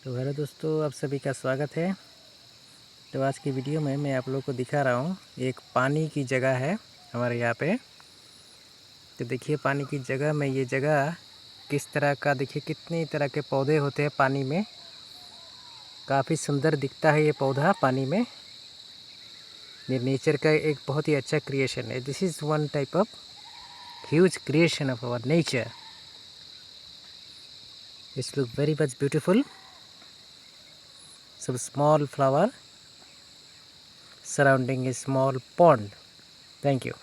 तो हेलो दोस्तों, आप सभी का स्वागत है। तो आज की वीडियो में मैं आप लोगों को दिखा रहा हूँ, एक पानी की जगह है हमारे यहाँ पे। तो देखिए पानी की जगह में ये जगह किस तरह का, देखिए कितने तरह के पौधे होते हैं पानी में। काफ़ी सुंदर दिखता है ये पौधा पानी में। ये नेचर का एक बहुत ही अच्छा क्रिएशन है। This is one type of huge creation of our nature. It's look very much beautiful. Some small flower surrounding a small pond. Thank you.